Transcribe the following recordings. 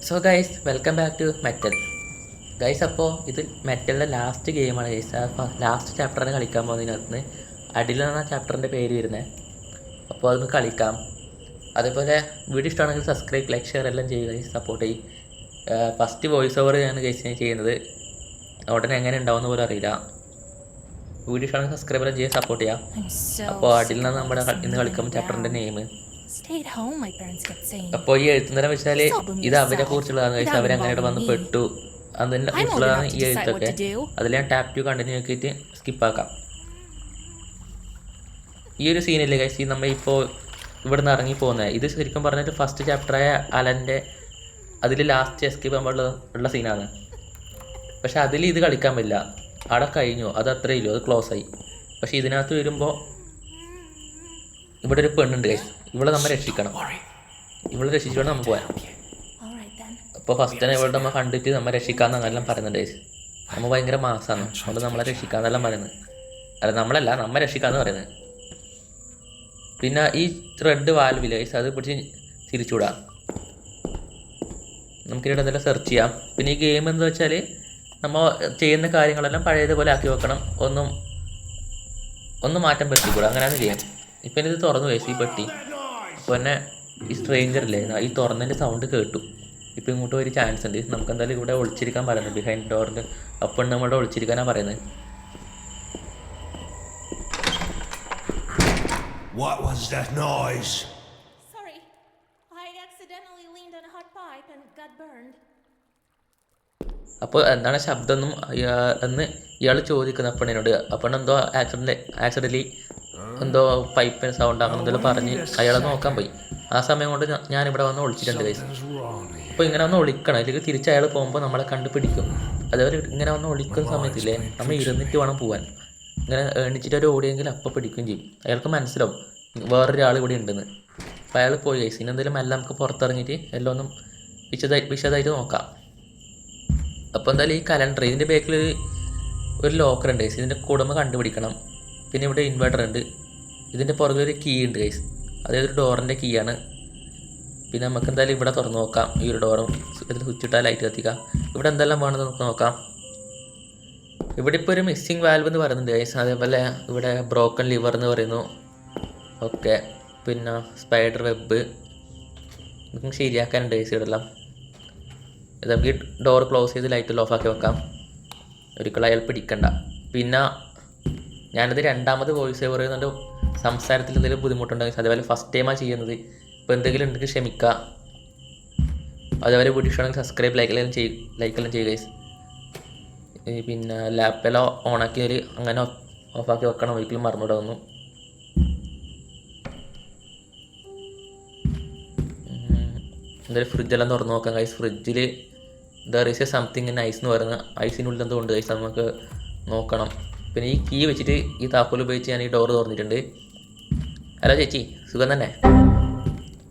So guys welcome back to metal guys. അപ്പോൾ ഇത് മെറ്റലിൻ്റെ ലാസ്റ്റ് ഗെയിമാണ് ഗൈസ്. അപ്പോൾ ലാസ്റ്റ് ചാപ്റ്ററിന് കളിക്കാൻ പോകുന്നതിനകത്ത് അടിയിൽ നിന്നാണ് ചാപ്റ്ററിൻ്റെ പേര് വരുന്നത്. അപ്പോൾ അതൊന്ന് കളിക്കാം. അതേപോലെ വീഡിയോ ഇഷ്ടമാണെങ്കിൽ സബ്സ്ക്രൈബ്, ലൈക്ക്, ഷെയർ എല്ലാം ചെയ്യുക ഗൈസ്, സപ്പോർട്ട് ചെയ്യും. ഫസ്റ്റ് വോയിസ് ഓവർ ഞാൻ ഗൈസ് ചെയ്യുന്നത്, ഉടനെ എങ്ങനെ ഉണ്ടാവുമെന്ന് പോലും അറിയില്ല. വീഡിയോ ഇഷ്ടമാണെങ്കിൽ സബ്സ്ക്രൈബ് എല്ലാം ചെയ്യുക, സപ്പോർട്ട് ചെയ്യുക. അപ്പോൾ അടിയിൽ നിന്ന് നമ്മുടെ ഇന്ന് കളിക്കുമ്പോൾ ചാപ്റ്ററിൻ്റെ നെയിം. അപ്പോൾ ഈ എഴുത്തുന്നരം വെച്ചാൽ ഇത് അവരെ കുറിച്ചുള്ളതാണ് ഗൈസ്. അവരങ്ങനെ വന്ന് പെട്ടു, അതിനെ കുറിച്ചുള്ളതാണ് ഈ എഴുത്തൊക്കെ. അതിൽ ഞാൻ ടാപ്പ് ടു കണ്ടിന്യൂ ആക്കിയിട്ട് സ്കിപ്പാക്കാം. ഈ ഒരു സീനില്ലേ ഗൈസ്, ഈ നമ്മൾ ഇപ്പോൾ ഇവിടുന്ന് ഇറങ്ങി പോകുന്നത്, ഇത് ശരിക്കും പറഞ്ഞിട്ട് ഫസ്റ്റ് ചാപ്റ്ററായ അലൻ്റെ അതിൽ ലാസ്റ്റ് എസ്കേപ്പ് ഉള്ള സീനാണ്. പക്ഷെ അതിൽ ഇത് കളിക്കാൻ പറ്റില്ല, അവിടെ കഴിഞ്ഞു, അത് അത്രയേ ഇല്ലൂ, അത് ക്ലോസ് ആയി. പക്ഷെ ഇതിനകത്ത് വരുമ്പോൾ ഇവിടെ ഒരു പെണ്ണുണ്ട് ഗൈസ്, ഇവളെ നമ്മൾ രക്ഷിക്കണം. ഇവളെ രക്ഷിച്ചുകൊണ്ട് നമ്മൾ പോയാൽ. അപ്പോൾ ഫസ്റ്റ് തന്നെ ഇവിടെ നമ്മൾ കണ്ടിട്ട് നമ്മൾ രക്ഷിക്കാമെന്നെല്ലാം പറയുന്നുണ്ട് ഗൈസ്. നമ്മൾ ഭയങ്കര മാസമാണ്, അതുകൊണ്ട് നമ്മളെ രക്ഷിക്കാമെന്നെല്ലാം പറയുന്നത്. അല്ല, നമ്മളല്ല, നമ്മൾ രക്ഷിക്കാമെന്ന് പറയുന്നത്. പിന്നെ ഈ റെഡ് വാൽവില്ല ഗൈസ്, അത് പിടിച്ച് തിരിച്ചുവിടാം. നമുക്കിവിടെ എന്തെല്ലാം സെർച്ച് ചെയ്യാം. പിന്നെ ഈ ഗെയിം എന്താ വെച്ചാൽ നമ്മൾ ചെയ്യുന്ന കാര്യങ്ങളെല്ലാം പഴയതുപോലെ ആക്കി വെക്കണം, ഒന്നും മാറ്റം പറ്റിക്കൂടാ, അങ്ങനെയാണ് ഗെയിം. ഇപ്പം ഇത് തുറന്നു ഗൈസ് ഈ പെട്ടി. അപ്പോൾ തന്നെ ഈ സ്ട്രേഞ്ചറില്ലേ, ഈ തുറന്നതിൻ്റെ സൗണ്ട് കേട്ടു. ഇപ്പം ഇങ്ങോട്ട് ഒരു ചാൻസ് ഉണ്ട്. നമുക്ക് എന്തായാലും ഇവിടെ ഒളിച്ചിരിക്കാൻ പറയുന്നത്, ബിഹൈൻഡ് ഡോറിൽ. അപ്പം നമ്മളുടെ ഒളിച്ചിരിക്കാനാണ് പറയുന്നത്. What was that noise? Sorry, I accidentally leaned on a hot pipe and got burned. അപ്പോൾ എന്താണ് ശബ്ദം എന്ന് ഇയാൾ ചോദിക്കുന്നത് അപ്പണിനോട്. അപ്പണെന്തോ ആക്സിഡൻ്റലി എന്തോ പൈപ്പിന് സൗണ്ട് അങ്ങനെ എന്തെങ്കിലും പറഞ്ഞ് അയാളെ നോക്കാൻ പോയി. ആ സമയം കൊണ്ട് ഞാനിവിടെ വന്ന് ഒളിച്ചിട്ടുണ്ട് ഗൈസ്. അപ്പോൾ ഇങ്ങനെ വന്ന് ഒളിക്കണം, അല്ലെങ്കിൽ തിരിച്ച് അയാൾ പോകുമ്പോൾ നമ്മളെ കണ്ടുപിടിക്കും. അതേപോലെ ഇങ്ങനെ വന്ന് ഒളിക്കുന്ന സമയത്തില്ലേ, നമ്മൾ ഇരുന്നിട്ട് വേണം പോകാൻ. ഇങ്ങനെ എണിച്ചിട്ട് ഒരു ഓടിയെങ്കിൽ അപ്പം പിടിക്കുകയും ചെയ്യും. അയാൾക്ക് മനസ്സിലാവും വേറൊരാൾ ഇവിടെ ഉണ്ടെന്ന്. അപ്പോൾ അയാൾ പോയി ഗൈസ്. ഇനി എന്തെങ്കിലും എല്ലാം നമുക്ക് പുറത്തിറങ്ങിയിട്ട് എല്ലാം ഒന്നും വിശദമായിട്ട് നോക്കാം. അപ്പോൾ എന്തായാലും ഈ കലണ്ടർ, ഇതിൻ്റെ ബാക്കിൽ ഒരു ലോക്കർ ഉണ്ട് ഗൈസ്, ഇതിൻ്റെ കുടമ കണ്ടുപിടിക്കണം. പിന്നെ ഇവിടെ ഇൻവെർട്ടർ ഉണ്ട്, ഇതിൻ്റെ പുറകിലൊരു കീ ഉണ്ട് ഗൈസ്, അതായത് ഒരു ഡോറിൻ്റെ കീ ആണ്. പിന്നെ നമുക്ക് എന്തായാലും ഇവിടെ തുറന്ന് നോക്കാം. ഈ ഒരു ഡോറും ഇതിൽ സ്വിച്ച് ഇട്ടാൽ ലൈറ്റ് കത്തിക്കാം. ഇവിടെ എന്തെല്ലാം വേണമെന്ന് നമുക്ക് നോക്കാം. ഇവിടെ ഇപ്പോൾ ഒരു മിസ്സിങ് വാൽവ് എന്ന് പറയുന്നുണ്ട് ഗൈസ്. അതേപോലെ ഇവിടെ ബ്രോക്കൺ ലിവർ എന്ന് പറയുന്നു. ഓക്കെ, പിന്നെ സ്പൈഡർ വെബ് നമുക്ക് ശരിയാക്കാനുണ്ട് ഗൈസ്. ഇവിടെല്ലാം ഇത് നമുക്ക് ഈ ഡോർ ക്ലോസ് ചെയ്ത് ലൈറ്റ് ഓഫാക്കി വെക്കാം, ഒരിക്കലും അയാൾ പിടിക്കണ്ട. പിന്നെ ഞാനത് രണ്ടാമത് വോയിസ് ഓവർ ചെയ്യുന്നുണ്ട്. സംസാരത്തിൽ എന്തെങ്കിലും ബുദ്ധിമുട്ടുണ്ടെങ്കിൽ, അതേപോലെ ഫസ്റ്റ് ടൈമാണ് ചെയ്യുന്നത്, ഇപ്പോൾ എന്തെങ്കിലും ഉണ്ടെങ്കിൽ ക്ഷമിക്കുക. അതേപോലെ വീഡിയോ ഇഷ്ടമാണെങ്കിൽ സബ്സ്ക്രൈബ്, ലൈക്കെല്ലാം ചെയ്യുക ഗൈസ്. പിന്നെ ലാപ്പെല്ലാം ഓണാക്കിയാൽ അങ്ങനെ ഓഫാക്കി വെക്കണം, ഒരിക്കലും മറന്നുവിടുന്നു. എന്തായാലും ഫ്രിഡ്ജെല്ലാം തുറന്ന് നോക്കാം ഗൈസ്. ഫ്രിഡ്ജിൽ there is a something in ice എന്ന് പറയുന്നത്, ഐസിനുള്ളിൽ എന്തോ ഉണ്ട് ഗൈസ്, നമുക്ക് നോക്കണം. പിന്നെ ഈ കീ വെച്ചിട്ട് ഈ താക്കോൽ ഉപയോഗിച്ച് ഞാൻ ഈ ഡോർ തുറന്നിട്ടുണ്ട്. ഹലോ ചേച്ചി, സുഖം തന്നെ?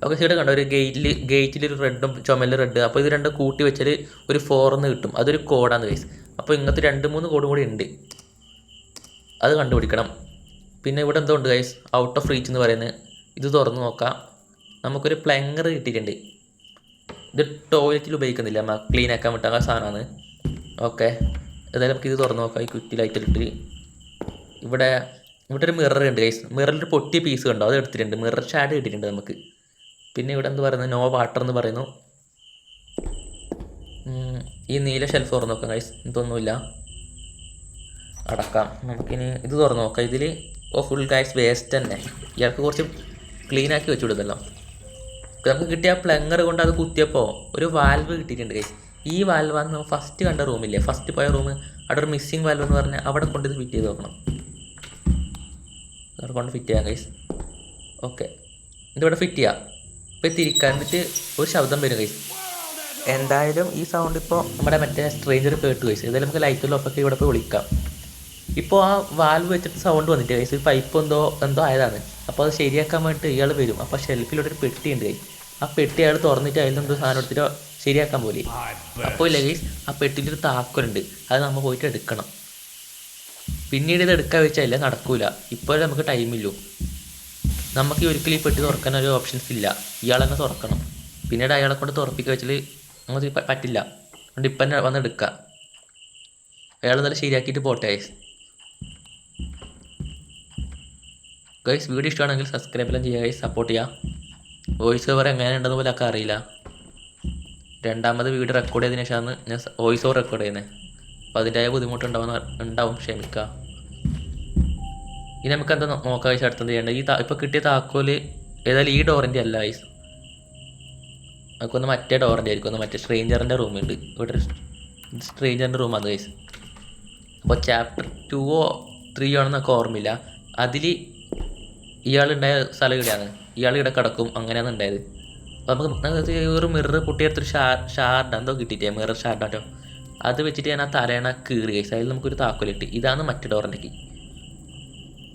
ഓക്കെ, സീഡ് കണ്ടോ, ഒരു ഗേറ്റിലൊരു റെഡും ചുമലിൽ റെഡ്. അപ്പോൾ ഇത് രണ്ടും കൂട്ടി വെച്ചാൽ ഒരു 4 കിട്ടും. അതൊരു കോഡാണ് ഗൈസ്. അപ്പോൾ ഇങ്ങനത്തെ 2-3 കോഡും കൂടി ഉണ്ട്, അത് കണ്ടുപിടിക്കണം. പിന്നെ ഇവിടെ എന്തോ ഉണ്ട് ഗൈസ്, ഔട്ട് ഓഫ് റീച്ച് എന്ന് പറയുന്നത്. ഇത് തുറന്ന് നോക്കാം. നമുക്കൊരു പ്ലങ്കർ കിട്ടിയിട്ടുണ്ട്. ഇത് ടോയ്ലറ്റിൽ ഉപയോഗിക്കുന്നില്ല, നമ്മൾ ക്ലീൻ ആക്കാൻ വിട്ടാൽ സാധനമാണ്. ഓക്കെ, ഏതായാലും നമുക്ക് ഇത് തുറന്ന് നോക്കാം. ഈ കുറ്റി ലൈറ്റിലിട്ട് ഇവിടെ ഒരു മിറർ ഉണ്ട് ഗൈസ്. മിററിൽ പൊട്ടിയ പീസ് കണ്ടോ, അത് എടുത്തിട്ടുണ്ട്. മിറർ ഷാഡ് കിട്ടിയിട്ടുണ്ട് നമുക്ക്. പിന്നെ ഇവിടെ എന്ത് പറയുന്നത്, നോ വാട്ടർ എന്ന് പറയുന്നു. ഈ നീല ഷെൽഫ് തുറന്ന് നോക്കാം ഗൈസ്, ഇതൊന്നുമില്ല, അടക്കാം. നമുക്കിനി ഇത് തുറന്ന് നോക്കാം. ഇതിൽ ഫുൾ ഗൈസ് വേസ്റ്റ് തന്നെ. ഇയാൾക്ക് കുറച്ച് ക്ലീനാക്കി വെച്ചു വിടുന്നല്ലോ. നമുക്ക് കിട്ടിയ പ്ലങ്കർ കൊണ്ട് അത് കുത്തിയപ്പോൾ ഒരു വാൽവ് കിട്ടിയിട്ടുണ്ട് ഗൈസ്. ഈ വാൽവാണ് നമ്മൾ ഫസ്റ്റ് കണ്ട റൂമില്ലേ, ഫസ്റ്റ് പോയ റൂം, അവിടെ ഒരു മിസ്സിങ് വാൽവ് എന്ന് പറഞ്ഞാൽ അവിടെ കൊണ്ട് ഇത് ഫിറ്റ് ചെയ്ത് നോക്കണം. അവിടെ കൊണ്ട് ഫിറ്റ് ചെയ്യാം ഗൈസ്. ഓക്കെ, ഇതിവിടെ ഫിറ്റ് ചെയ്യാം. ഇപ്പോൾ തിരിക്കാൻ എന്നിട്ട് ഒരു ശബ്ദം വരും ഗൈസ്. എന്തായാലും ഈ സൗണ്ട് ഇപ്പോൾ നമ്മുടെ മറ്റേ സ്ട്രേഞ്ചർ കേട്ടു ഗൈസ്. ഏതായാലും നമുക്ക് ലൈറ്റ് ഓഫൊക്കെ ഇവിടെ പോയി വിളിക്കാം. ഇപ്പോൾ ആ വാൽവ് വെച്ചിട്ട് സൗണ്ട് വന്നിട്ട് ഗൈസ്, പൈപ്പ് എന്തോ ആയതാണ്. അപ്പോൾ അത് ശരിയാക്കാൻ വേണ്ടിയിട്ട് ഇയാൾ വരും. അപ്പോൾ ഷെൽഫിലൂടെ ഒരു പെട്ടി ഉണ്ട് ഗൈസ്. ആ പെട്ടി അയാൾ തുറന്നിട്ട് അതിലെന്തോ സാധനം എടുത്തിട്ട് ശരിയാക്കാൻ പോലെ. അപ്പോൾ ഇല്ല ഗൈസ്, ആ പെട്ടിൻ്റെ ഒരു താക്കോലുണ്ട്, അത് നമ്മൾ പോയിട്ട് എടുക്കണം. പിന്നീട് ഇത് എടുക്കാൻ വെച്ചാൽ നടക്കൂല, ഇപ്പോഴും നമുക്ക് ടൈമില്ലൂ. നമുക്ക് ഒരിക്കലും ഈ പെട്ടി തുറക്കാൻ ഒരു ഓപ്ഷൻസ് ഇല്ല, ഇയാൾ തന്നെ തുറക്കണം. പിന്നീട് അയാളെ കൊണ്ട് തുറപ്പിക്കുക വെച്ചാൽ നമുക്ക് പറ്റില്ല. അതുകൊണ്ട് ഇപ്പം തന്നെ വന്ന് എടുക്കുക. അയാൾ നല്ല ശരിയാക്കിയിട്ട് പോട്ടെ ഗൈസ്. വീഡിയോ ഇഷ്ടമാണെങ്കിൽ സബ്സ്ക്രൈബ് എല്ലാം ചെയ്യുക ഗൈസ്, സപ്പോർട്ട് ചെയ്യുക. വോയിസ് ഓവർ എങ്ങനെ ഉണ്ടെന്ന് പോലെ ഒക്കെ അറിയില്ല. രണ്ടാമത് വീഡിയോ റെക്കോർഡ് ചെയ്തതിന് ശേഷമാണ് ഞാൻ വോയിസ് ഓവർ റെക്കോർഡ് ചെയ്യുന്നത്. അപ്പോൾ അതിൻ്റെതായ ബുദ്ധിമുട്ടുണ്ടാവും, ക്ഷമിക്കുക. ഇനി നമുക്ക് എന്താ നോക്കാം ഗൈസ്. അടുത്തത് ചെയ്യേണ്ടത് ഇപ്പോൾ കിട്ടിയ താക്കോല് ഏതായാലും ഈ ഡോറിൻ്റെ അല്ല ഗൈസ്. നമുക്കൊന്ന് മറ്റേ ഡോറിൻ്റെ ആയിരിക്കും. ഒന്ന് മറ്റേ സ്ട്രേഞ്ചറിൻ്റെ റൂമുണ്ട് ഇവിടെ. സ്ട്രേഞ്ചറിൻ്റെ റൂമാണ് ഗൈസ്. അപ്പോൾ ചാപ്റ്റർ 2 or 3 ആണെന്നൊക്കെ ഓർമ്മയില്ല. അതിൽ ഇയാളുണ്ടായ സ്ഥലം ഇവിടെയാണ്. ഇയാൾ ഇവിടെ കിടക്കും, അങ്ങനെയാണ് ഉണ്ടായത്. അപ്പോൾ നമുക്ക് ഒരു മിറർ പൊട്ടിയെടുത്തൊരു ഷാർഡ് എന്തോ കിട്ടിയിട്ടേ, മിറർ ഷാർഡാട്ടോ. അത് വെച്ചിട്ട് ഞാൻ ആ തലേണ കീറി ഗൈസ്. അതിൽ നമുക്കൊരു താക്കോൽ കിട്ടി. ഇതാണ് മറ്റേ ഡോറിൻ്റെ കീ.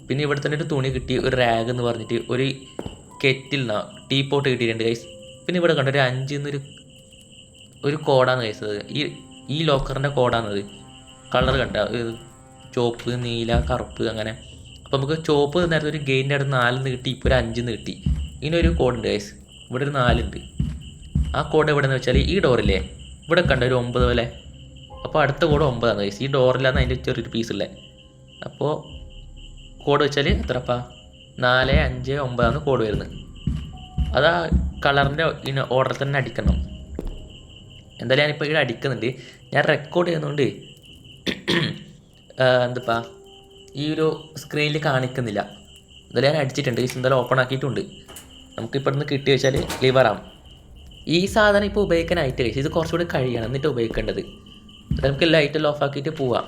പിന്നെ ഇവിടെ തന്നെ ഒരു തുണി കിട്ടി, ഒരു റാഗ് എന്ന് പറഞ്ഞിട്ട് ഒരു കെറ്റിൽ ടീ പോട്ട് കിട്ടിയിട്ടുണ്ട് ഗൈസ്. പിന്നെ ഇവിടെ കണ്ട ഒരു 5 ഒരു കോഡാണ് ഗൈസ്. അത് ഈ ലോക്കറിൻ്റെ കോഡാണത്. കളർ കണ്ട, ചുവപ്പ്, നീല, കറുപ്പ് അങ്ങനെ. അപ്പോൾ നമുക്ക് ചുവപ്പ് നേരത്തെ ഒരു ഗെയിൻ്റെ അടുത്ത് 4 കിട്ടി, ഇപ്പോൾ ഒരു 5 കിട്ടി. ഇതിനൊരു കോഡുണ്ട് ഗൈസ്. ഇവിടെ ഒരു 4 ഉണ്ട്. ആ കോഡ് എവിടെയെന്ന് വെച്ചാൽ ഈ ഡോറില്ലേ ഇവിടെ കണ്ട ഒരു 9 പോലെ. അപ്പോൾ അടുത്ത കോഡ് 9 ഗൈസ്. ഈ ഡോറിലാണ് അതിൻ്റെ ചെറിയൊരു പീസുള്ളത്. അപ്പോൾ കോഡ് വെച്ചാൽ എത്രപ്പാ 4, 5, 9 കോഡ് വരുന്നത്. അത് ആ കളറിൻ്റെ ഓർഡറിൽ തന്നെ അടിക്കണം. എന്തായാലും ഞാനിപ്പോൾ ഇവിടെ അടിക്കുന്നുണ്ട്. ഞാൻ റെക്കോർഡ് ചെയ്യുന്നതുകൊണ്ട് എന്താ ഈ ഒരു സ്ക്രീനിൽ കാണിക്കുന്നില്ല. എന്തായാലും ഞാൻ അടിച്ചിട്ടുണ്ട്. എന്തായാലും ഓപ്പൺ ആക്കിയിട്ടുണ്ട്. നമുക്കിപ്പോൾ ഇവിടുന്ന് കിട്ടി വെച്ചാൽ ലിവറാം. ഈ സാധനം ഇപ്പോൾ ഉപയോഗിക്കാനായിട്ട് കഴിച്ചു. ഇത് കുറച്ചുകൂടി കഴിയണം എന്നിട്ട് ഉപയോഗിക്കേണ്ടത്. നമുക്ക് ലൈറ്റെല്ലാം ഓഫ് ആക്കിയിട്ട് പോവാം.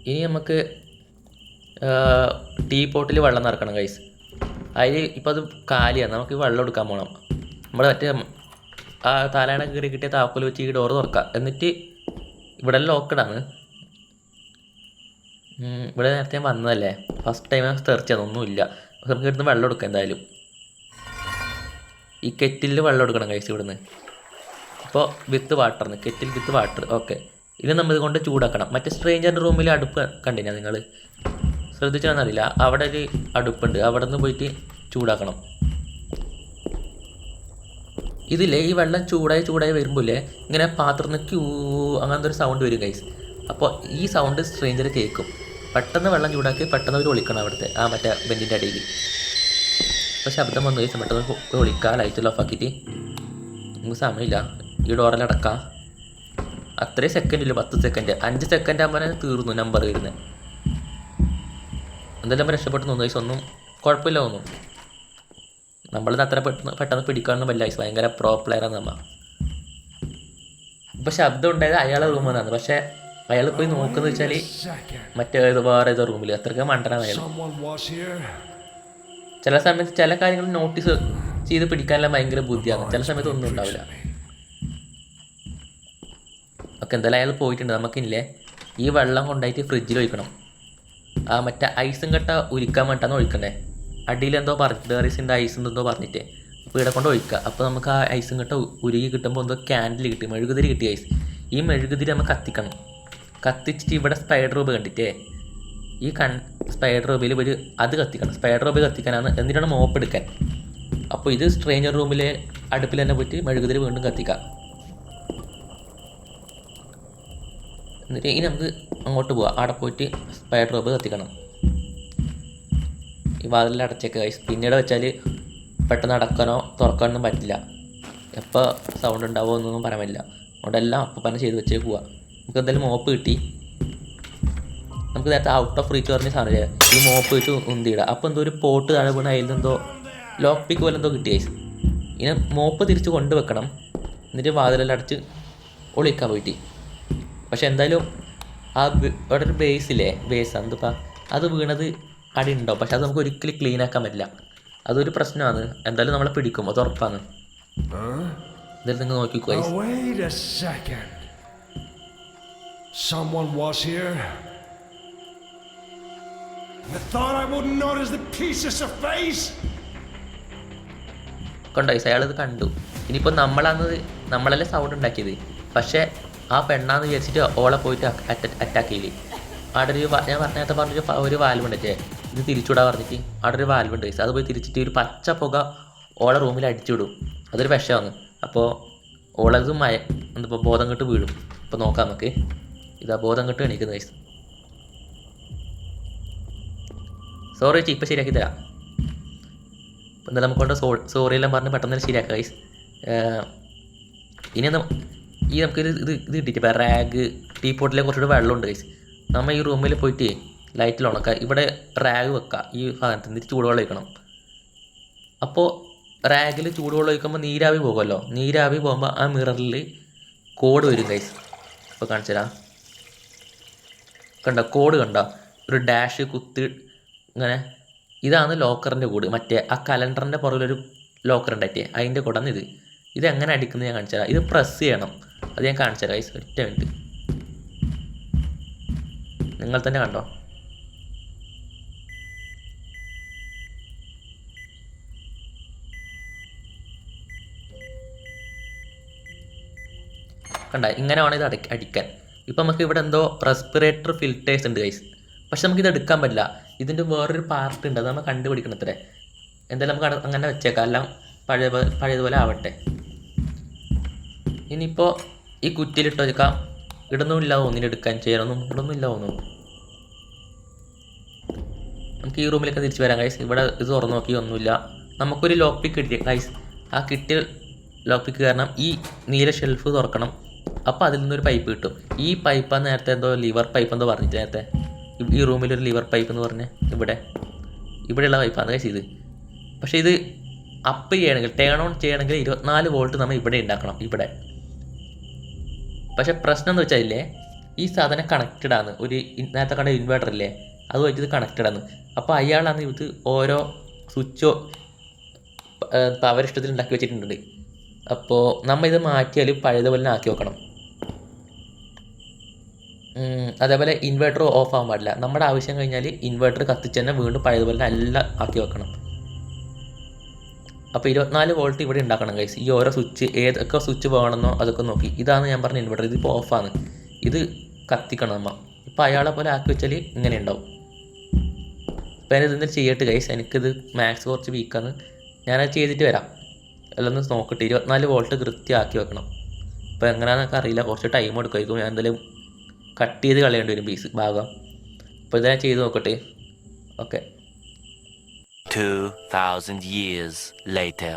ഇനി നമുക്ക് ടീ പോട്ടിൽ വെള്ളം നിറക്കണം ഗൈസ്. അതിൽ ഇപ്പോൾ അത് കാലിയാണ്. നമുക്ക് വെള്ളം എടുക്കാൻ പോകണം. നമ്മൾ മറ്റേ ആ തലേണ കയറി കിട്ടിയ താക്കോൽ വെച്ച് ഈ ഡോറ് തുറക്കാം. എന്നിട്ട് ഇവിടെ ലോക്കഡാണ്. ഇവിടെ നേരത്തെ ഞാൻ വന്നതല്ലേ, ഫസ്റ്റ് ടൈം സെർച്ച് ചെയ്തൊന്നുമില്ല. നമുക്ക് ഇവിടുന്ന് വെള്ളം എടുക്കാം. എന്തായാലും ഈ കെറ്റിലിൽ വെള്ളം എടുക്കണം ഗൈസ് ഇവിടുന്ന്. ഇപ്പോൾ വിത്ത് വാട്ടർന്ന് കെറ്റിൽ വിത്ത് വാട്ടർ. ഓക്കെ, ഇത് നമ്മൾ ഇതുകൊണ്ട് ചൂടാക്കണം. മറ്റേ സ്ട്രേഞ്ചറിൻ്റെ റൂമിൽ അടുപ്പ് കണ്ടിനാ നിങ്ങൾ? ശ്രദ്ധിച്ചാണെന്നറിയില്ല. അവിടെ ഒരു അടുപ്പുണ്ട്, അവിടെ നിന്ന് പോയിട്ട് ചൂടാക്കണം. ഇതില്ലേ ഈ വെള്ളം ചൂടായി വരുമ്പോഴേ ഇങ്ങനെ പാത്രത്തിന് ക്യൂ അങ്ങനത്തെ ഒരു സൗണ്ട് വരും ഗൈസ്. അപ്പോൾ ഈ സൗണ്ട് സ്ട്രേഞ്ചർ കേൾക്കും. പെട്ടെന്ന് വെള്ളം ചൂടാക്കി പെട്ടെന്ന് ഒരു ഒളിക്കണം അവിടുത്തെ ആ മറ്റേ ബെഞ്ചിൻ്റെ അടിയിൽ. അപ്പോൾ ശബ്ദം വന്നു ഗൈസ്. പെട്ടെന്ന് ഒളിക്കുക, ലൈറ്റെല്ലാം ഓഫ് ആക്കിയിട്ട്. നമുക്ക് സമയമില്ല, ഈ ഡോറെല്ലാം അടക്കാം. അത്രയും സെക്കൻഡില്ല, 10 സെക്കൻഡ് 5 സെക്കൻഡ് ആകുമ്പോൾ തീർന്നു നമ്പർ വരുന്നത്. എന്തായാലും നമ്മൾ രക്ഷപ്പെട്ടു തോന്നുന്നു ഗൈസ്. ഒന്നും കുഴപ്പമില്ല തോന്നും. നമ്മളിത് അത്ര പെട്ടെന്ന് പിടിക്കാനൊന്നും പറ്റില്ല ഗൈസ്. ഭയങ്കര പ്രോ പ്ലെയറാണ് നമ്മൾ. ഇപ്പോൾ ശബ്ദം ഉണ്ടായത് അയാളെ റൂമിൽ നിന്നാണ്. പക്ഷേ അയാൾ പോയി നോക്കുന്നത് വെച്ചാൽ മറ്റേ വേറെ ഏതോ റൂമിൽ. അത്രയ്ക്ക് മണ്ടനാണ് അയാൾ. ചില സമയത്ത് ചില കാര്യങ്ങൾ നോട്ടീസ് ചെയ്ത് പിടിക്കാനെല്ലാം ഭയങ്കര ബുദ്ധിയാണ്. ചില സമയത്ത് ഒന്നും ഉണ്ടാവില്ല. ഓക്കെ, എന്തായാലും അയാൾ പോയിട്ടുണ്ട്. നമുക്കില്ലേ ഈ വെള്ളം കൊണ്ടായിട്ട് ഫ്രിഡ്ജിൽ ഒഴിക്കണം. ആ മറ്റേ ഐസും കട്ട ഉരുക്കാൻ വേണ്ടിയിട്ടാണ് ഒഴിക്കണ്ടേ. അടിയിൽ എന്തോ പറഞ്ഞിട്ട് ഡെറീസിൻ്റെ ഐസ് എന്തോ പറഞ്ഞിട്ട് അപ്പോൾ ഇവിടെ കൊണ്ട് ഒഴിക്കുക. അപ്പോൾ നമുക്ക് ആ ഐസും കട്ട ഉരുകി കിട്ടുമ്പോൾ എന്തോ ക്യാൻഡിൽ കിട്ടി, മെഴുകുതിരി കിട്ടി ഐസ്. ഈ മെഴുകുതിരി നമുക്ക് കത്തിക്കണം. കത്തിച്ചിട്ട് ഇവിടെ സ്പൈഡർ റൂബ് കണ്ടിട്ടേ ഈ സ്പൈഡർ റൂബിൽ ഒരു അത് കത്തിക്കണം. സ്പൈഡർ റൂബ് കത്തിക്കാനാണ്, എന്നിട്ടാണ് മോപ്പ് എടുക്കാൻ. അപ്പോൾ ഇത് സ്ട്രേഞ്ചർ റൂമിലെ അടുപ്പിൽ തന്നെ പോയിട്ട് മെഴുകുതിരി വീണ്ടും കത്തിക്കാം. എന്നിട്ട് ഇനി നമുക്ക് അങ്ങോട്ട് പോവാം. അവിടെ പോയിട്ട് സ്പൈഡർ റൂബ് കത്തിക്കണം. ഈ വാതിലിൽ അടച്ചേക്കുക ഗൈസ്. പിന്നീട് വെച്ചാൽ പെട്ടെന്ന് അടക്കാനോ തുറക്കാനൊന്നും പറ്റില്ല. എപ്പോൾ സൗണ്ട് ഉണ്ടാവുമോ എന്നൊന്നും പറയാൻ പറ്റില്ല. അതുകൊണ്ട് എല്ലാം അപ്പം തന്നെ ചെയ്ത് വെച്ചേ പോവാം. നമുക്ക് എന്തായാലും മോപ്പ് കിട്ടി. നമുക്ക് നേരത്തെ ഔട്ട് ഓഫ് റീച്ച് പറഞ്ഞ സാധനം ഈ മോപ്പ് വെച്ച് ഉന്തിയിടാം. അപ്പോൾ എന്തോ ഒരു പോട്ട് താഴെ വീണ് അതിൽ നിന്നെന്തോ ലോക്ക് പിക്ക് പോലെ എന്തോ കിട്ടി ഗൈസ്. ഇനി മോപ്പ് തിരിച്ച് കൊണ്ടുവെക്കണം. എന്നിട്ട് വാതിലെല്ലാം അടച്ച് ഒളിക്കാൻ പോയിട്ട്. പക്ഷെ എന്തായാലും ആ അവിടെ ഒരു ബേസില്ലേ, ബേസ് എന്തിപ്പാ അത് വീണത് അടി ഉണ്ടാവും. പക്ഷെ അത് നമുക്ക് ഒരിക്കലും ക്ലീൻ ആക്കാൻ പറ്റില്ല. അതൊരു പ്രശ്നമാണ്. എന്തായാലും നമ്മളെ പിടിക്കും, അത് ഉറപ്പാണ്. എന്തായാലും നിങ്ങൾ നോക്കിക്കോ. Wait a second. Someone was here. I thought I wouldn't notice the pieces of face. കണ്ടോ അയാളിത് കണ്ടു. ഇനിയിപ്പോൾ നമ്മളല്ലേ സൗണ്ട് ഉണ്ടാക്കിയത്. പക്ഷേ ആ പെണ്ണാന്ന് വിചാരിച്ചിട്ട് ഓളെ പോയിട്ട് അറ്റാക്ക് ചെയ്യില്ലേ. അവിടെ ഒരു ഞാൻ നേരത്തെ പറഞ്ഞൊരു ഒരു വാൽവുണ്ടേ, ഇത് തിരിച്ചുവിടാൻ പറഞ്ഞിട്ട് അവിടെ ഒരു വാൽവുണ്ട്. അത് പോയി തിരിച്ചിട്ട് ഒരു പച്ച പുക ഓളെ റൂമിൽ അടിച്ചുവിടും. അതൊരു വിഷമാണ്. അപ്പോൾ ഓളത് എന്താ ബോധം കെട്ട് വീഴും. അപ്പോൾ നോക്കാം നമുക്ക്. ഇതാ ബോധം കെട്ട് എണീക്കുന്ന ഗൈസ്. സോറി ചേച്ചി, ഇപ്പം ശരിയാക്കി തരാം. ഇപ്പം എന്തായാലും നമുക്ക് കൊണ്ട് സോറി എല്ലാം പറഞ്ഞ് പെട്ടെന്ന് ശരിയാക്കാം ഗൈസ്. ഇനി നമുക്കിത് കിട്ടിയിട്ട് റാഗ് ടീപ്പോട്ടിലെ കുറച്ചുകൂടെ വെള്ളമുണ്ട് ഗൈസ്. നമ്മൾ ഈ റൂമിൽ പോയിട്ട് ലൈറ്റിൽ ഉണക്കുക. ഇവിടെ റാഗ് വെക്കുക. ഈ ഭാഗത്ത് നിന്ന് ചൂടുവെള്ളം ഒഴിക്കണം. അപ്പോൾ റാഗിൽ ചൂടുവെള്ളം ഒഴിക്കുമ്പോൾ നീരാവി പോകുമല്ലോ. നീരാവി പോകുമ്പോൾ ആ മിററിൽ കോഡ് വരും ഗൈസ്. ഇപ്പോൾ കാണിച്ചു തരാം. കണ്ട കോഡ് കണ്ട, ഒരു ഡാഷ് കുത്തി ഇങ്ങനെ. ഇതാണ് ലോക്കറിൻ്റെ കോഡ്. മറ്റേ ആ കലണ്ടറിൻ്റെ പുറകിലൊരു ലോക്കർ ഉണ്ടായിട്ടേ അതിൻ്റെ കോഡാണ് ഇത്. ഇതെങ്ങനെ അടിക്കുന്നത് ഞാൻ കാണിച്ചു തരാം. ഇത് പ്രസ് ചെയ്യണം. അത് ഞാൻ കാണിച്ചു തരാം ഗൈസ്. ഒറ്റ മിനിറ്റ്, നിങ്ങൾ തന്നെ കണ്ടോ. കണ്ട, ഇങ്ങനെ വേണം ഇത് അടിക്കാൻ. ഇപ്പം നമുക്ക് ഇവിടെ എന്തോ റെസ്പിറേറ്റർ ഫിൽറ്റേഴ്സ് ഉണ്ട് ഗൈസ്. പക്ഷെ നമുക്കിത് എടുക്കാൻ പറ്റില്ല. ഇതിൻ്റെ വേറൊരു പാർട്ട് ഉണ്ട്. അത് നമ്മൾ കണ്ടുപിടിക്കണത്രേ. എന്തായാലും നമുക്ക് അങ്ങനെ വെച്ചേക്കാം. എല്ലാം പഴയതുപോലെ ആവട്ടെ. ഇനിയിപ്പോൾ ഈ കുറ്റിയിലിട്ട് വെക്കാം. ഇടൊന്നുമില്ല തോന്നിന് എടുക്കാൻ ചെയ്യാനൊന്നും ഇടൊന്നുമില്ല തോന്നുന്നു. നമുക്ക് ഈ റൂമിലേക്ക് തിരിച്ച് വരാം ഗൈസ്. ഇവിടെ ഇത് തുറന്നു നോക്കി ഒന്നുമില്ല. നമുക്കൊരു ലോക്ക് പിക്ക് കിട്ടി ഗൈസ്. ആ കിറ്റിൽ ലോക്ക് പിക്ക് കാരണം ഈ നീല ഷെൽഫ് തുറക്കണം. അപ്പോൾ അതിൽ നിന്നൊരു പൈപ്പ് കിട്ടും. ഈ പൈപ്പാണ് നേരത്തെ എന്തോ ലിവർ പൈപ്പ് എന്തോ പറഞ്ഞിട്ട് നേരത്തെ. ഈ റൂമിലൊരു ലിവർ പൈപ്പ് എന്ന് പറഞ്ഞ് ഇവിടെയുള്ള പൈപ്പാണ് ഗൈസ് ഇത്. പക്ഷേ ഇത് അപ്പ് ചെയ്യണമെങ്കിൽ ടേൺ ഓൺ ചെയ്യണമെങ്കിൽ 24 വോൾട്ട് നമ്മൾ ഇവിടെ ഉണ്ടാക്കണം. ഇവിടെ പക്ഷെ പ്രശ്നം എന്ന് വെച്ചാൽ ഇല്ലേ, ഈ സാധനം കണക്റ്റഡ് ആണ്. ഒരു നേരത്തെ കണ്ട ഇൻവേർട്ടർ ഇല്ലേ, അതുമായിട്ട് ഇത് കണക്റ്റഡ് ആണ്. അപ്പോൾ അയാളാണ് ഇത് ഓരോ സ്വിച്ചോ പവർ ഇഷ്ടത്തിൽ ഉണ്ടാക്കി വെച്ചിട്ടുണ്ട്. അപ്പോൾ നമ്മൾ ഇത് മാറ്റിയാൽ പഴയതുപോലെ ആക്കി വെക്കണം. അതേപോലെ ഇൻവേർട്ടർ ഓഫ് ആകാൻ പാടില്ല. നമ്മുടെ ആവശ്യം കഴിഞ്ഞാൽ ഇൻവേർട്ടർ കത്തിച്ച് തന്നെ വീണ്ടും പഴയതുപോലെ എല്ലാം ആക്കി വെക്കണം. അപ്പോൾ 24 വോൾട്ട് ഇവിടെ ഉണ്ടാക്കണം ഗൈസ്. ഈ ഓരോ സ്വിച്ച് ഏതൊക്കെ സ്വിച്ച് വേണമെന്നോ അതൊക്കെ നോക്കി. ഇതാണ് ഞാൻ പറഞ്ഞ ഇൻവെർട്ടർ. ഇതിപ്പോൾ ഓഫാണ്. ഇത് കത്തിക്കണം നമ്മൾ. ഇപ്പോൾ അയാളെ പോലെ ആക്കി വെച്ചാൽ ഇങ്ങനെ ഉണ്ടാവും. ഇപ്പോൾ ഞാൻ ഇതെന്തെങ്കിലും ചെയ്യട്ടെ ഗൈസ്. എനിക്കിത് മാക്സ് കുറച്ച് വീക്കാണ്. ഞാനത് ചെയ്തിട്ട് വരാം. എല്ലാം ഒന്ന് നോക്കട്ടെ. 24 വോൾട്ട് കൃത്യമാക്കി വെക്കണം. ഇപ്പോൾ എങ്ങനെയാണെന്നൊക്കെ അറിയില്ല. കുറച്ച് ടൈം എടുക്കുമായിരിക്കും. ഞാൻ എന്തായാലും കട്ട് ചെയ്ത് കളയേണ്ടി വരും പീസ് ഭാഗം. അപ്പോൾ ഇത് ഞാൻ ചെയ്ത് നോക്കട്ടെ. Okay. 2000 years later.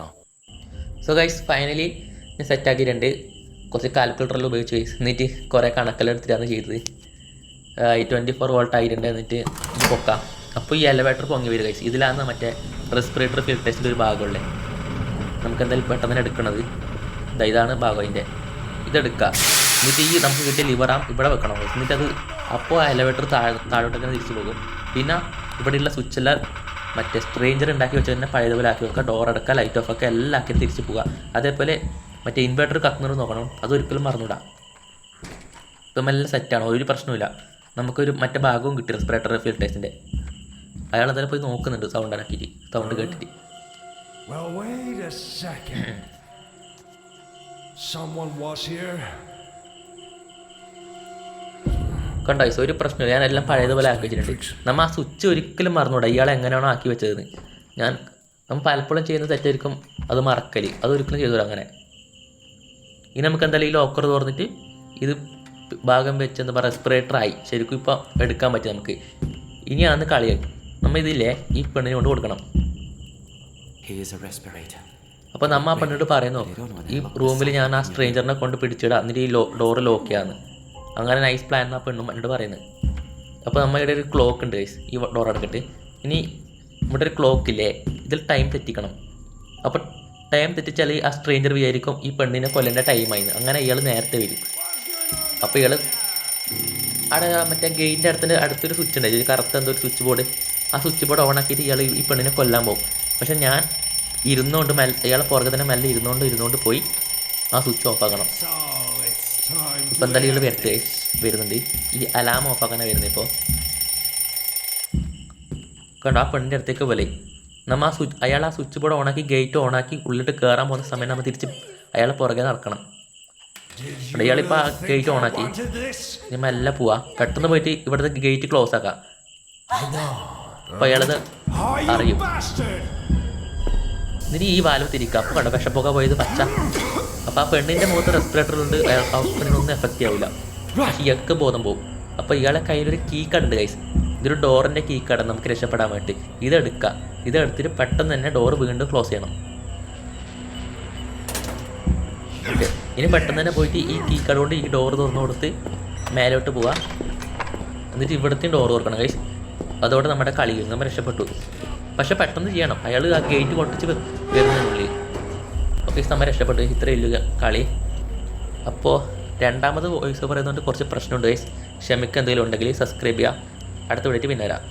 So guys, finally ഞാൻ സെറ്റാക്കിയിട്ടുണ്ട്. കുറച്ച് കാൽക്കുലേറ്ററിൽ ഉപയോഗിച്ച് ഗൈസ്. എന്നിട്ട് കുറേ കണക്കെല്ലാം എടുത്തിട്ടാണ് ചെയ്തത്. 24 വോൾട്ട് ആയിട്ടുണ്ട്. എന്നിട്ട് ഇത് പൊക്കാം. അപ്പോൾ ഈ എലവേറ്റർ പൊങ്ങി വരും ഗൈസ്. ഇതിലാണ് മറ്റേ റെസ്പിറേറ്റർ ഫിൽറ്റേഴ്സിൻ്റെ ഒരു ഭാഗമുള്ളത്. നമുക്ക് എന്തായാലും പെട്ടെന്ന് എടുക്കണത് ഇതാണ് ഭാഗം. അതിൻ്റെ ഇതെടുക്കുക. എന്നിട്ട് ഈ നമുക്ക് കിട്ടിയ ലിവറാം ഇവിടെ വെക്കണം ഗൈസ്. എന്നിട്ട് അത് അപ്പോൾ ആ എലവേറ്റർ താഴോട്ടൊക്കെ തിരിച്ചു പോകും. പിന്നെ ഇവിടെയുള്ള സ്വിച്ചെല്ലാം മറ്റേ സ്ട്രേഞ്ചർ ഉണ്ടാക്കി വെച്ച് തന്നെ പഴയതുപോലെ ആക്കി വെക്കുക. ഡോർ അടക്കുക, ലൈറ്റ് ഓഫ് ഒക്കെ എല്ലാം ആക്കി തിരിച്ച് പോവുക. അതേപോലെ മറ്റേ ഇൻവെർട്ടർ കത്തുന്നത് നോക്കണം. അതൊരിക്കലും മറന്നുവിടാം. ഇപ്പം എല്ലാം സെറ്റാണ്. ഒരു പ്രശ്നമില്ല. നമുക്കൊരു മറ്റേ ഭാഗവും കിട്ടി റെസ്പിറേറ്റർ ഫിൽറ്റേഴ്സിൻ്റെ. അയാൾ എന്തായാലും പോയി നോക്കുന്നുണ്ട് സൗണ്ട് ആക്കിയിട്ട്, സൗണ്ട് കേട്ടിട്ട്. Well, wait a second. Someone was here. കണ്ടോ, ഒരു പ്രശ്നമില്ല. ഞാനെല്ലാം പഴയതുപോലെ ആക്കി വെച്ചിട്ടുണ്ട്. നമ്മൾ ആ സ്വിച്ച് ഒരിക്കലും മറന്നുകൂടാ. ഇയാളെ എങ്ങനെയാണോ ആക്കി വെച്ചത്. നമ്മൾ പലപ്പോഴും ചെയ്യുന്ന തെറ്റായിരിക്കും അത് മറക്കൽ. അതൊരിക്കലും ചെയ്തു അങ്ങനെ. ഇനി നമുക്ക് എന്തായാലും ഈ ലോക്കർ തുറന്നിട്ട് ഇത് ഭാഗം വെച്ച് എന്താ പറയുക റെസ്പിറേറ്ററായി ശരിക്കും ഇപ്പോൾ എടുക്കാൻ പറ്റും നമുക്ക്. ഇനിയാണ് കളിയായി. നമ്മൾ ഇതില്ലേ ഈ പെണ്ണിനെ കൊണ്ട് കൊടുക്കണം. അപ്പോൾ നമ്മൾ ആ പെണ്ണിനോട് പറയുന്നു, ഈ റൂമിൽ ഞാൻ ആ സ്ട്രേഞ്ചറിനെ കൊണ്ട് പിടിച്ചിടാം, എന്നിട്ട് ഈ ഡോറ് ലോക്ക് ചെയ്യാമെന്ന്. അങ്ങനെ നൈസ് പ്ലാൻ എന്നാ പെണ്ണും എന്നോട് പറയുന്നത്. അപ്പോൾ നമ്മൾ ഇവിടെ ഒരു ക്ലോക്ക് ഉണ്ട് ഗൈസ്. ഈ ഡോർ അടക്കിട്ട് ഇനി ഇവിടെ ഒരു ക്ലോക്ക് ഇല്ലേ, ഇതിൽ ടൈം തെറ്റിക്കണം. അപ്പോൾ ടൈം തെറ്റിച്ചാൽ ആ സ്ട്രേഞ്ചർ വിചാരിക്കും ഈ പെണ്ണിനെ കൊല്ലേണ്ട ടൈമായിരുന്നു. അങ്ങനെ ഇയാൾ നേരത്തെ വരും. അപ്പോൾ ഇയാൾ അവിടെ മറ്റേ ഗേറ്റിൻ്റെ അടുത്തൊരു സ്വിച്ച് ഉണ്ട്, ഇത് കറുത്ത എന്തോ ഒരു സ്വിച്ച് ബോർഡ്. ആ സ്വിച്ച് ബോർഡ് ഓൺ ആക്കിയിട്ട് ഇയാൾ ഈ പെണ്ണിനെ കൊല്ലാൻ പോകും. പക്ഷെ ഞാൻ ഇരുന്നുകൊണ്ട് ഇയാളെ പുറകെ തന്നെ മെല്ലെ ഇരുന്നുകൊണ്ട് പോയി ആ സ്വിച്ച് ഓഫ് ആക്കണം. ഇപ്പം എന്തായാലും ഇയാൾ വരുന്നുണ്ട്. ഈ അലാം ഓഫ് ആക്കാനാണ് വരുന്നത്. ഇപ്പോൾ കണ്ടോ, ആ പെണ്ണിൻ്റെ അടുത്തേക്ക് പോലെ നമ്മൾ അയാൾ ആ സ്വിച്ച് ബോർഡ് ഓണാക്കി ഗേറ്റ് ഓണാക്കി ഉള്ളിട്ട് കയറാൻ പോകുന്ന സമയം നമ്മൾ തിരിച്ച് അയാളെ പുറകെ നടക്കണം. ഇയാളിപ്പോൾ ആ ഗേറ്റ് ഓണാക്കി നമ്മൾ എല്ലാം പോവാ. പെട്ടെന്ന് പോയിട്ട് ഇവിടുത്തെ ഗേറ്റ് ക്ലോസ് ആക്കാം. അപ്പോൾ അയാളത് അറിയും. എന്നിട്ട് ഈ വാൽവ് തിരിക്കുക. അപ്പോൾ കണ്ടോ വിഷപ്പൊക്കെ പോയത് പച്ച. അപ്പോൾ ആ പെണ്ണിൻ്റെ മുഖത്ത് റെസ്പിറേറ്ററുണ്ട്, ആ പെണ്ണിനൊന്നും എഫക്റ്റ് ആവില്ല. പക്ഷേ ഇയാൾക്ക് ബോധം പോകും. അപ്പോൾ ഇയാളെ കയ്യിലൊരു കീ കാർഡ് ഉണ്ട് ഗൈസ്. ഇതൊരു ഡോറിൻ്റെ കീ കാർഡ് നമുക്ക് രക്ഷപ്പെടാൻ വേണ്ടി. ഇതെടുക്കുക. ഇതെടുത്തിട്ട് പെട്ടെന്ന് തന്നെ ഡോർ വീണ്ടും ക്ലോസ് ചെയ്യണം. ഓക്കെ, ഇനി പെട്ടെന്ന് തന്നെ പോയിട്ട് ഈ കീ കാർഡ് കൊണ്ട് ഈ ഡോർ തുറന്നു കൊടുത്ത് മേലോട്ട് പോവുക. എന്നിട്ട് ഇവിടുത്തെയും ഡോർ തുറക്കണം ഗൈസ്. അതോടെ നമ്മുടെ കളിയിൽ നമ്മൾ രക്ഷപ്പെട്ടു. പക്ഷെ പെട്ടെന്ന് ചെയ്യണം, അയാൾ ആ ഗേറ്റ് പൊട്ടിച്ച് വരുന്നുള്ളിൽ. ഓക്കെ, നമ്മൾ രക്ഷപ്പെട്ടു. ഇത്രയില്ല കളി. അപ്പോൾ രണ്ടാമത് വോയിസ് പറയുന്നതുകൊണ്ട് കുറച്ച് പ്രശ്നമുണ്ട് ഗൈസ്. ക്ഷമിക്കുക. എന്തെങ്കിലും ഉണ്ടെങ്കിൽ സബ്സ്ക്രൈബ് ചെയ്യുക. അടുത്ത വീഡിയോയിൽ പിന്നെ വരാം.